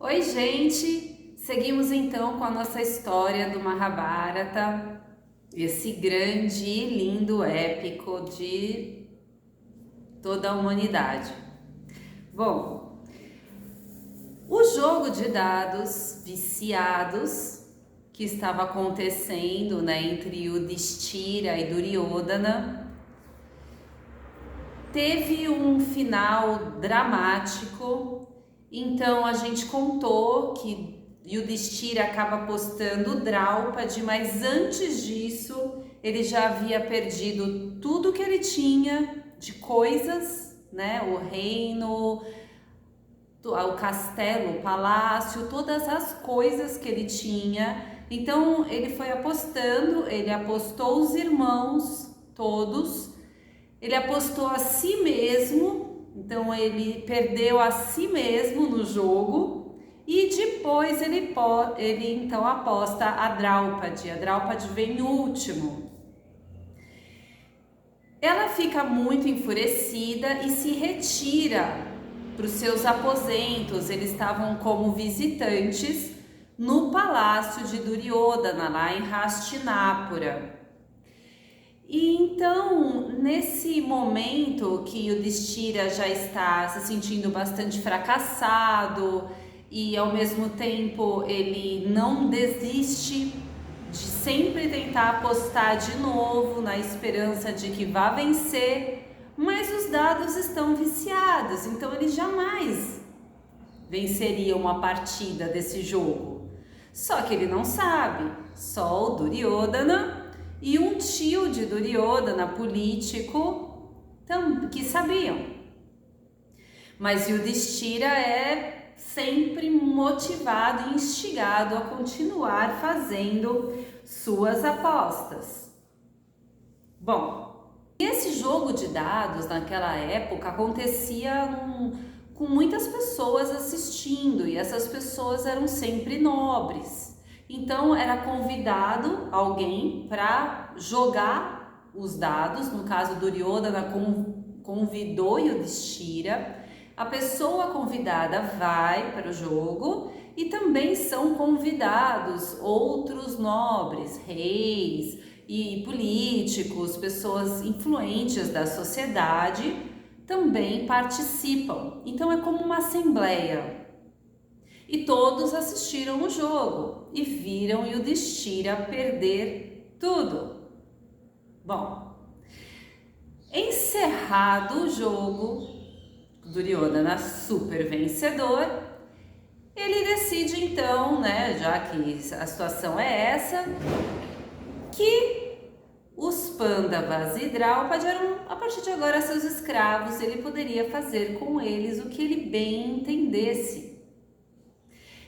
Oi, gente! Seguimos então com a nossa história do Mahabharata, esse grande e lindo épico de toda a humanidade. Bom, o jogo de dados viciados que estava acontecendo, entre Yudhishthira e Duryodhana teve um final dramático. Então a gente contou que Yudhishthira acaba apostando Draupadi, mas antes disso ele já havia perdido tudo que ele tinha de coisas, o reino, o castelo, o palácio, todas as coisas que ele tinha. Então ele foi apostando, ele apostou os irmãos todos, ele apostou a si mesmo, então ele perdeu a si mesmo no jogo e depois ele então aposta a Draupadi. A Draupadi vem último. Ela fica muito enfurecida e se retira para os seus aposentos. Eles estavam como visitantes no palácio de Duryodhana, lá em Hastinapura. E então, nesse momento que o Yudhishthira já está se sentindo bastante fracassado e ao mesmo tempo ele não desiste de sempre tentar apostar de novo na esperança de que vá vencer, mas os dados estão viciados, então ele jamais venceria uma partida desse jogo. Só que ele não sabe, só o Duryodhana e um tio de Duryodhana, político, que sabiam. Mas Yudhishthira é sempre motivado e instigado a continuar fazendo suas apostas. Bom, esse jogo de dados naquela época acontecia com muitas pessoas assistindo, e essas pessoas eram sempre nobres. Então era convidado alguém para jogar os dados. No caso, Duryodhana convidou Yudhishthira. A pessoa convidada vai para o jogo e também são convidados outros nobres, reis e políticos, pessoas influentes da sociedade também participam. Então é como uma assembleia. E todos assistiram o jogo e viram Yudhishthira perder tudo. Bom, encerrado o jogo, Duryodhana super vencedor, ele decide então, já que a situação é essa, que os Pandavas e Draupadi eram a partir de agora seus escravos. Ele poderia fazer com eles o que ele bem entendesse.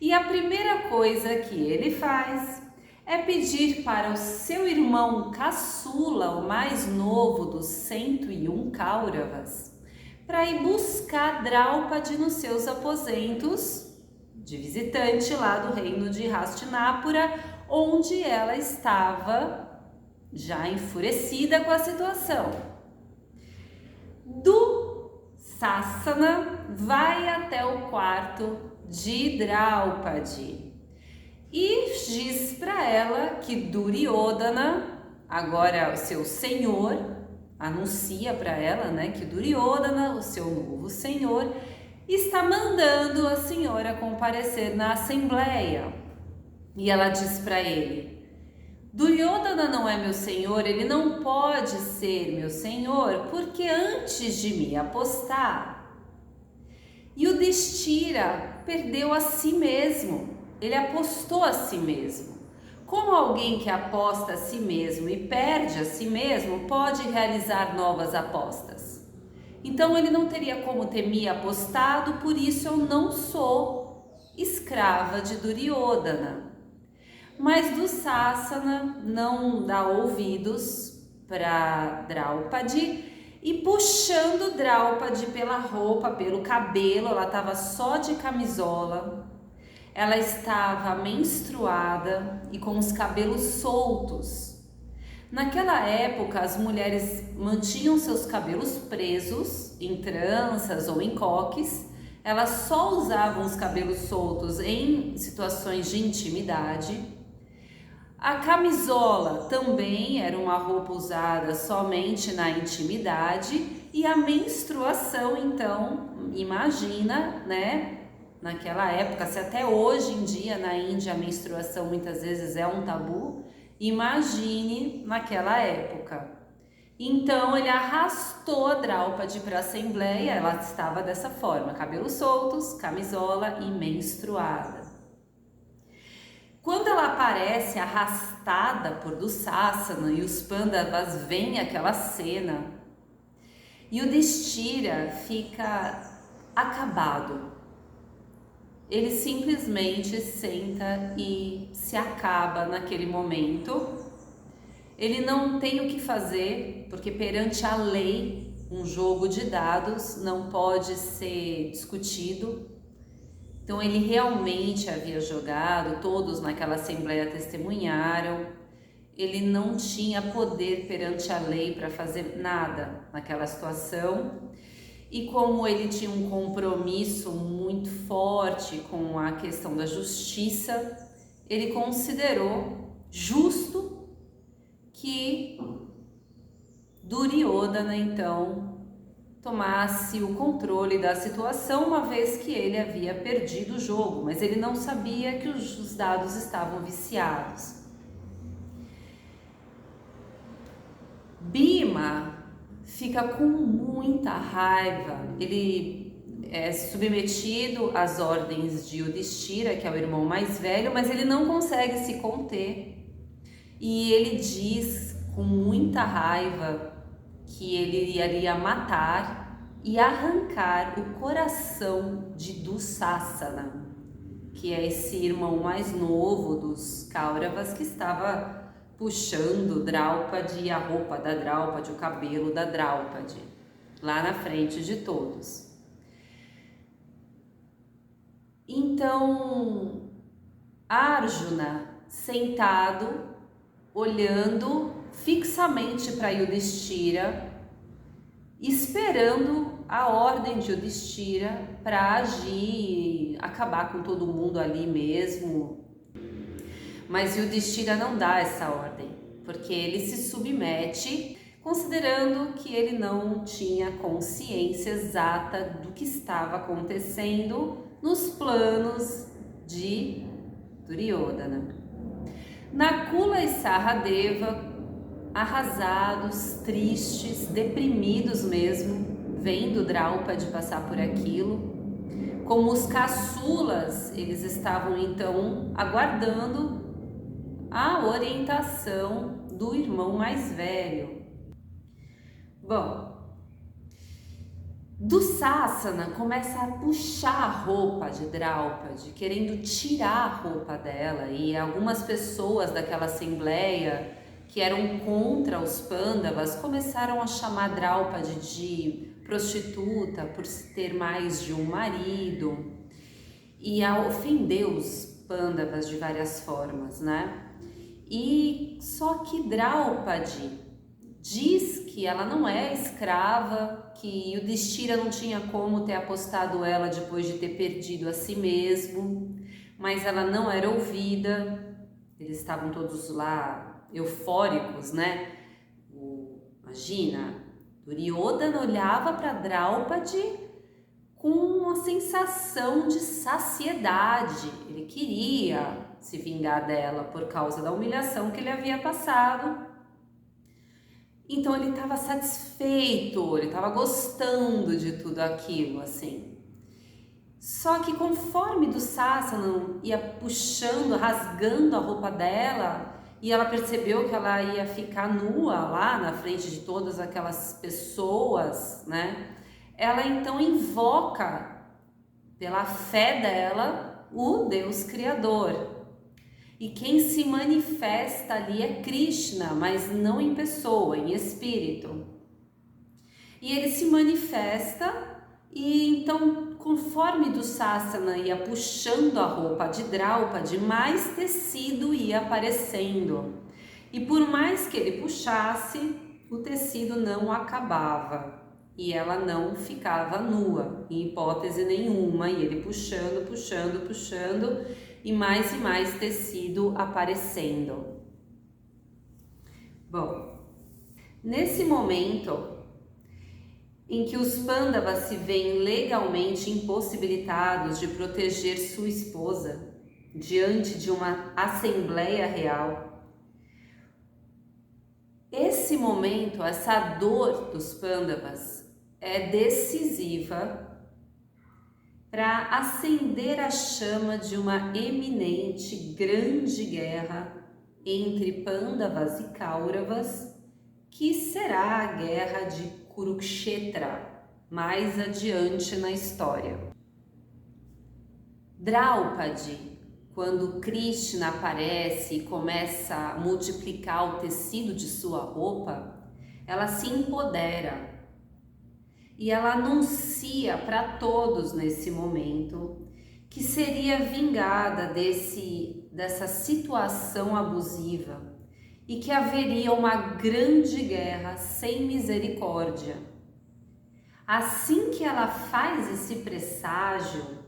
E a primeira coisa que ele faz é pedir para o seu irmão caçula, o mais novo dos 101 Kauravas, para ir buscar Draupadi nos seus aposentos de visitante lá do reino de Hastinapura, onde ela estava já enfurecida com a situação. Dussasana vai até o quarto de Draupadi e diz para ela que Duryodhana, agora o seu senhor, anuncia para ela, que Duryodhana, o seu novo senhor, está mandando a senhora comparecer na assembleia. E ela diz para ele: Duryodhana não é meu senhor, ele não pode ser meu senhor, porque antes de me apostar, Yudhishthira perdeu a si mesmo, ele apostou a si mesmo. Como alguém que aposta a si mesmo e perde a si mesmo pode realizar novas apostas? Então ele não teria como ter me apostado, por isso eu não sou escrava de Duryodhana. Mas Dussasana não dá ouvidos para Draupadi e, puxando Draupadi pela roupa, pelo cabelo, ela estava só de camisola, ela estava menstruada e com os cabelos soltos. Naquela época, as mulheres mantinham seus cabelos presos em tranças ou em coques. Elas só usavam os cabelos soltos em situações de intimidade. A camisola também era uma roupa usada somente na intimidade. E a menstruação, então, imagina, né? Naquela época, se até hoje em dia na Índia a menstruação muitas vezes é um tabu, imagine naquela época. Então ele arrastou a Draupadi para a assembleia, ela estava dessa forma, cabelos soltos, camisola e menstruada. Quando ela aparece arrastada por Dussasana e os Pandavas veem aquela cena, Yudhishthira fica acabado. Ele simplesmente senta e se acaba naquele momento. Ele não tem o que fazer, porque perante a lei, um jogo de dados não pode ser discutido. Então ele realmente havia jogado, todos naquela assembleia testemunharam. Ele não tinha poder perante a lei para fazer nada naquela situação. E como ele tinha um compromisso muito forte com a questão da justiça, ele considerou justo que Duryodhana então tomasse o controle da situação, uma vez que ele havia perdido o jogo, mas ele não sabia que os dados estavam viciados. Bhima fica com muita raiva, ele é submetido às ordens de Yudhishthira, que é o irmão mais velho, mas ele não consegue se conter e ele diz com muita raiva que ele iria matar e arrancar o coração de Dussasana, que é esse irmão mais novo dos Kauravas que estava puxando Draupadi, a roupa da Draupadi, o cabelo da Draupadi, lá na frente de todos. Então, Arjuna, sentado, olhando fixamente para Yudhishthira, esperando a ordem de Yudhishthira para agir, acabar com todo mundo ali mesmo. Mas Yudhishthira não dá essa ordem, porque ele se submete, considerando que ele não tinha consciência exata do que estava acontecendo nos planos de Duryodhana. Nakula e Sahadeva, arrasados, tristes, deprimidos mesmo, vendo Draupadi passar por aquilo. Como os caçulas, eles estavam então aguardando a orientação do irmão mais velho. Bom, Dussasana começa a puxar a roupa de Draupadi, querendo tirar a roupa dela, e algumas pessoas daquela assembleia que eram contra os Pandavas começaram a chamar Draupadi de prostituta por ter mais de um marido e a ofender os Pandavas de várias formas, né? E só que Draupadi diz que ela não é escrava, que Yudhishthira não tinha como ter apostado ela depois de ter perdido a si mesmo, mas ela não era ouvida. Eles estavam todos lá eufóricos, né? Imagina, Duryodhana olhava para Draupadi com uma sensação de saciedade. Ele queria se vingar dela por causa da humilhação que ele havia passado. Então ele estava satisfeito, ele estava gostando de tudo aquilo, assim. Só que conforme Dussasana ia puxando, rasgando a roupa dela, e ela percebeu que ela ia ficar nua lá na frente de todas aquelas pessoas, né? Ela então invoca, pela fé dela, o Deus Criador. E quem se manifesta ali é Krishna, mas não em pessoa, em espírito. E ele se manifesta e então, conforme Dussasana ia puxando a roupa de Draupadi, mais tecido ia aparecendo. E por mais que ele puxasse, o tecido não acabava. e ela não ficava nua, em hipótese nenhuma, e ele puxando, e mais tecido aparecendo. Bom, nesse momento em que os Pândavas se veem legalmente impossibilitados de proteger sua esposa diante de uma assembleia real, esse momento, essa dor dos Pândavas é decisiva para acender a chama de uma eminente grande guerra entre Pândavas e Kauravas, que será a guerra de Kurukshetra, mais adiante na história. Draupadi, quando Krishna aparece e começa a multiplicar o tecido de sua roupa, ela se empodera e ela anuncia para todos nesse momento que seria vingada dessa situação abusiva e que haveria uma grande guerra sem misericórdia. Assim que ela faz esse presságio,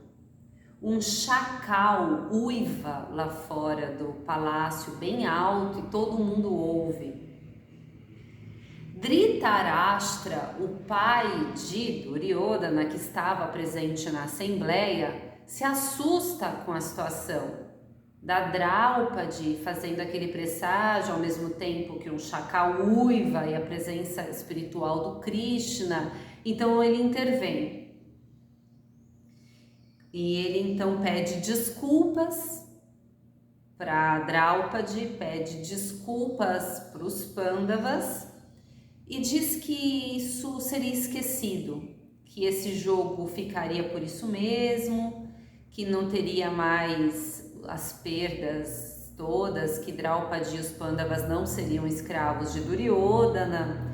um chacal uiva lá fora do palácio, bem alto, e todo mundo ouve. Dhritarashtra, o pai de Duryodhana, que estava presente na assembleia, se assusta com a situação da Draupadi fazendo aquele presságio ao mesmo tempo que um chacal uiva e a presença espiritual do Krishna. Então ele intervém. E ele então pede desculpas para Draupadi, pede desculpas para os Pândavas e diz que isso seria esquecido, que esse jogo ficaria por isso mesmo, que não teria mais as perdas todas, que Draupadi e os Pândavas não seriam escravos de Duryodhana.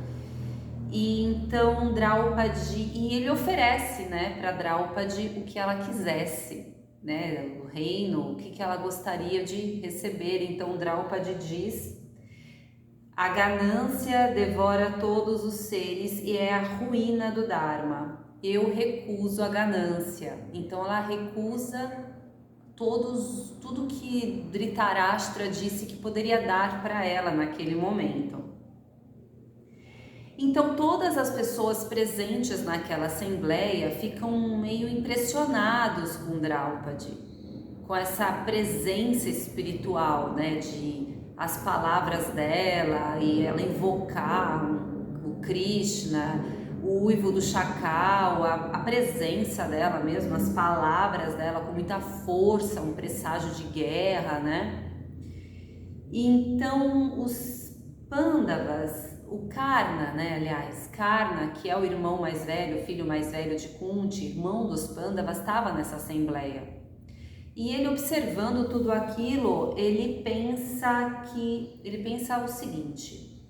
E então Draupadi, e ele oferece, né, para Draupadi o que ela quisesse, né, o reino, o que ela gostaria de receber. Então Draupadi diz: a ganância devora todos os seres e é a ruína do Dharma. Eu recuso a ganância. Então ela recusa tudo que Dhritarashtra disse que poderia dar para ela naquele momento. Então todas as pessoas presentes naquela assembleia ficam meio impressionados com Draupadi, com essa presença espiritual, né, de as palavras dela e ela invocar o Krishna, o uivo do chacal, a presença dela mesmo, as palavras dela com muita força, um presságio de guerra, né? E então os Pândavas, o Karna, né, aliás, Karna, que é o irmão mais velho, o filho mais velho de Kunti, irmão dos Pândavas, estava nessa assembleia. E ele, observando tudo aquilo, ele pensa o seguinte: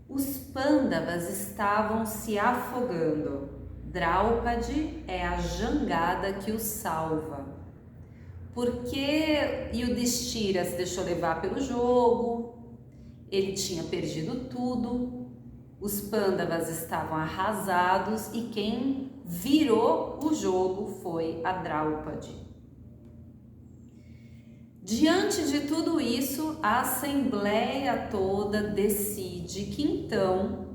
os Pândavas estavam se afogando. Draupadi é a jangada que os salva. Porque Yudhishthira se deixou levar pelo jogo, ele tinha perdido tudo, os Pândavas estavam arrasados e quem virou o jogo foi a Draupadi. Diante de tudo isso, a assembleia toda decide que então,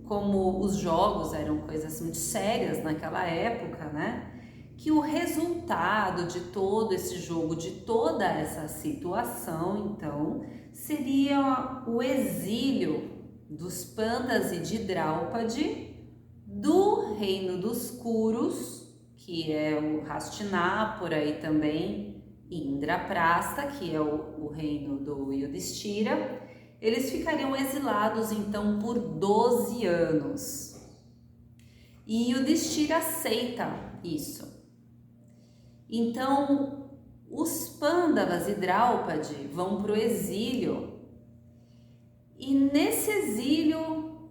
como os jogos eram coisas muito sérias naquela época, né, que o resultado de todo esse jogo, de toda essa situação, então, seria o exílio dos Pandas e de Draupadi do reino dos Kurus, que é o Hastinapura e também Indraprastha, que é o reino do Yudhishthira. Eles ficariam exilados então por 12 anos. E Yudhishthira aceita isso. Então, os Pândavas e Draupadi vão para o exílio. E nesse exílio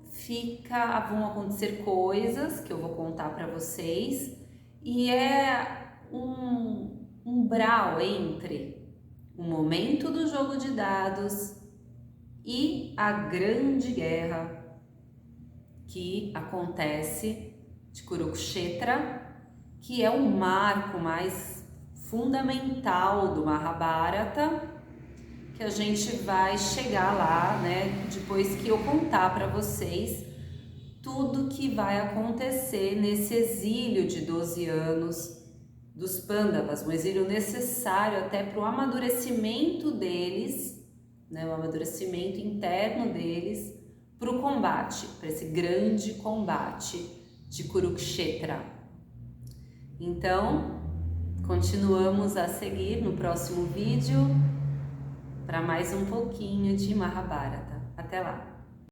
vão acontecer coisas que eu vou contar para vocês. E é um umbral entre o momento do jogo de dados e a grande guerra que acontece de Kurukshetra, que é o marco mais fundamental do Mahabharata, que a gente vai chegar lá, né, depois que eu contar para vocês tudo que vai acontecer nesse exílio de 12 anos dos Pandavas, um exílio necessário até para o amadurecimento deles, né, o amadurecimento interno deles, para o combate, para esse grande combate de Kurukshetra. Então, continuamos a seguir no próximo vídeo para mais um pouquinho de Mahabharata. Até lá!